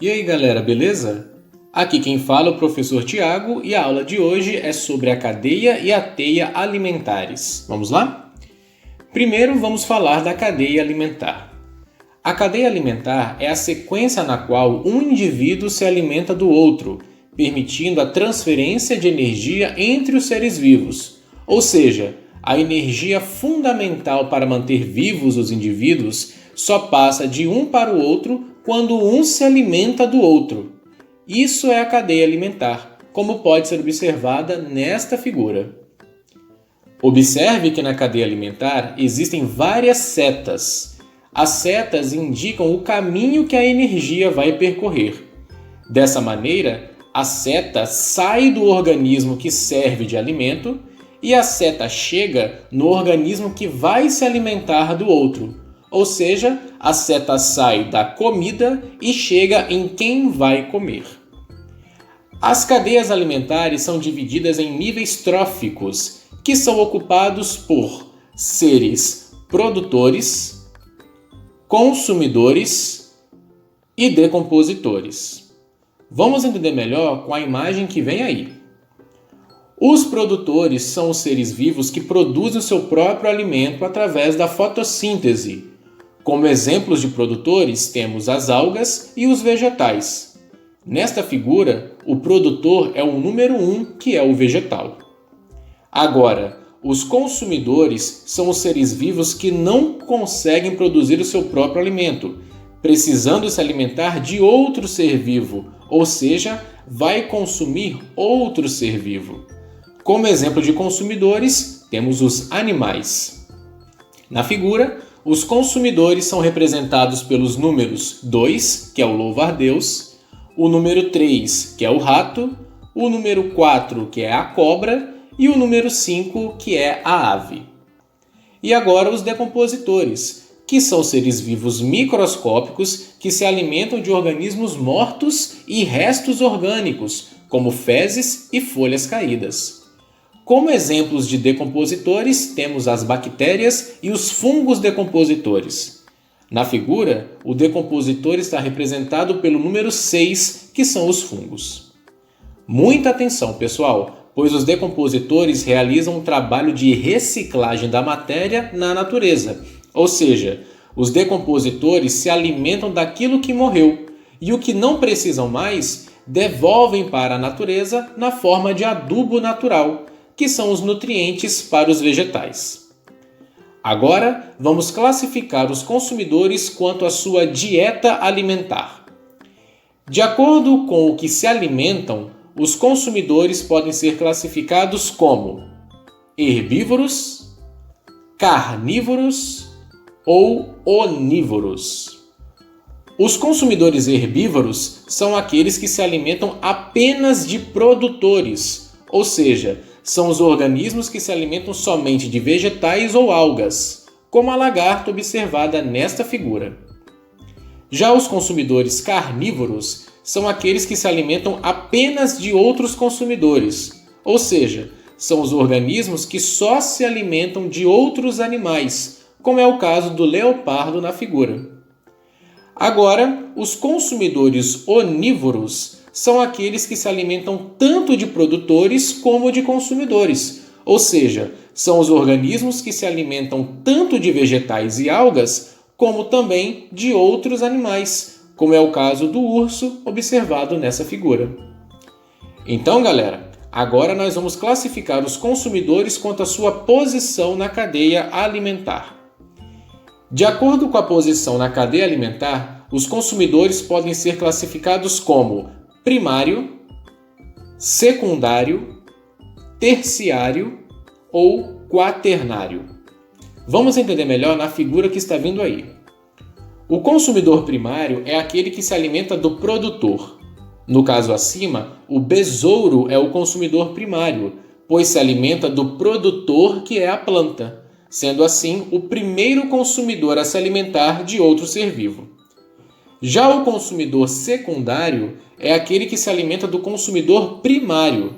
E aí galera, beleza? Aqui quem fala é o professor Tiago e a aula de hoje é sobre a cadeia e a teia alimentares. Vamos lá? Primeiro vamos falar da cadeia alimentar. A cadeia alimentar é a sequência na qual um indivíduo se alimenta do outro, permitindo a transferência de energia entre os seres vivos, ou seja, a energia fundamental para manter vivos os indivíduos só passa de um para o outro quando um se alimenta do outro. Isso é a cadeia alimentar, como pode ser observada nesta figura. Observe que na cadeia alimentar existem várias setas. As setas indicam o caminho que a energia vai percorrer. Dessa maneira, a seta sai do organismo que serve de alimento e a seta chega no organismo que vai se alimentar do outro. Ou seja, a seta sai da comida e chega em quem vai comer. As cadeias alimentares são divididas em níveis tróficos, que são ocupados por seres produtores, consumidores e decompositores. Vamos entender melhor com a imagem que vem aí. Os produtores são os seres vivos que produzem o seu próprio alimento através da fotossíntese. Como exemplos de produtores, temos as algas e os vegetais. Nesta figura, o produtor é o número 1, que é o vegetal. Agora, os consumidores são os seres vivos que não conseguem produzir o seu próprio alimento, precisando se alimentar de outro ser vivo, ou seja, vai consumir outro ser vivo. Como exemplo de consumidores, temos os animais. Na figura, os consumidores são representados pelos números 2, que é o louva-a-Deus, o número 3, que é o rato, o número 4, que é a cobra, e o número 5, que é a ave. E agora os decompositores, que são seres vivos microscópicos que se alimentam de organismos mortos e restos orgânicos, como fezes e folhas caídas. Como exemplos de decompositores, temos as bactérias e os fungos decompositores. Na figura, o decompositor está representado pelo número 6, que são os fungos. Muita atenção, pessoal, pois os decompositores realizam um trabalho de reciclagem da matéria na natureza. Ou seja, os decompositores se alimentam daquilo que morreu e o que não precisam mais devolvem para a natureza na forma de adubo natural, que são os nutrientes para os vegetais. Agora, vamos classificar os consumidores quanto à sua dieta alimentar. De acordo com o que se alimentam, os consumidores podem ser classificados como herbívoros, carnívoros ou onívoros. Os consumidores herbívoros são aqueles que se alimentam apenas de produtores, ou seja, são os organismos que se alimentam somente de vegetais ou algas, como a lagarta observada nesta figura. Já os consumidores carnívoros são aqueles que se alimentam apenas de outros consumidores, ou seja, são os organismos que só se alimentam de outros animais, como é o caso do leopardo na figura. Agora, os consumidores onívoros são aqueles que se alimentam tanto de produtores como de consumidores, ou seja, são os organismos que se alimentam tanto de vegetais e algas, como também de outros animais, como é o caso do urso observado nessa figura. Então, galera, agora nós vamos classificar os consumidores quanto à sua posição na cadeia alimentar. De acordo com a posição na cadeia alimentar, os consumidores podem ser classificados como primário, secundário, terciário ou quaternário. Vamos entender melhor na figura que está vindo aí. O consumidor primário é aquele que se alimenta do produtor. No caso acima, o besouro é o consumidor primário, pois se alimenta do produtor, que é a planta, sendo assim o primeiro consumidor a se alimentar de outro ser vivo. Já o consumidor secundário é aquele que se alimenta do consumidor primário.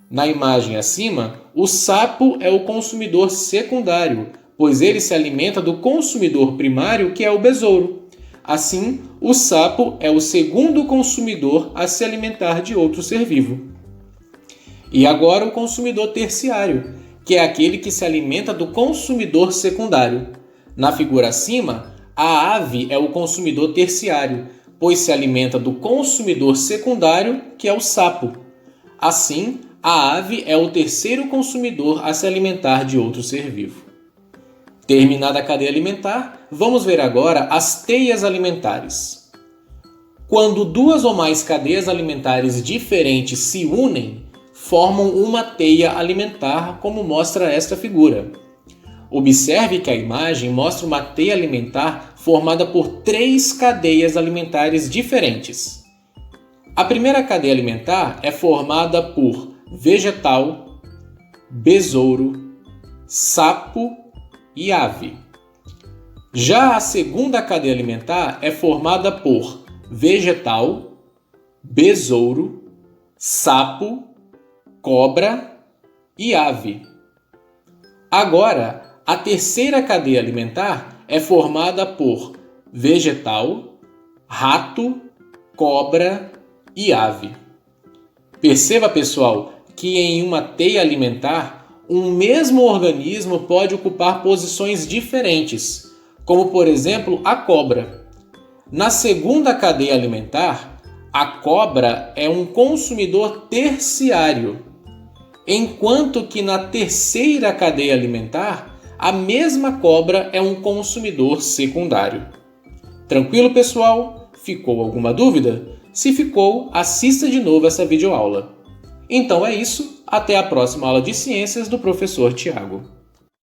Na imagem acima, o sapo é o consumidor secundário, pois ele se alimenta do consumidor primário, que é o besouro. Assim, o sapo é o segundo consumidor a se alimentar de outro ser vivo. E agora o consumidor terciário, que é aquele que se alimenta do consumidor secundário. Na figura acima, a ave é o consumidor terciário, pois se alimenta do consumidor secundário, que é o sapo. Assim, a ave é o terceiro consumidor a se alimentar de outro ser vivo. Terminada a cadeia alimentar, vamos ver agora as teias alimentares. Quando duas ou mais cadeias alimentares diferentes se unem, formam uma teia alimentar, como mostra esta figura. Observe que a imagem mostra uma teia alimentar formada por 3 cadeias alimentares diferentes. A primeira cadeia alimentar é formada por vegetal, besouro, sapo e ave. Já a segunda cadeia alimentar é formada por vegetal, besouro, sapo, cobra e ave. Agora, a terceira cadeia alimentar é formada por vegetal, rato, cobra e ave. Perceba, pessoal, que em uma teia alimentar, um mesmo organismo pode ocupar posições diferentes, como por exemplo a cobra. Na segunda cadeia alimentar, a cobra é um consumidor terciário, enquanto que na terceira cadeia alimentar, a mesma cobra é um consumidor secundário. Tranquilo, pessoal? Ficou alguma dúvida? Se ficou, assista de novo essa videoaula. Então é isso, até a próxima aula de ciências do professor Tiago.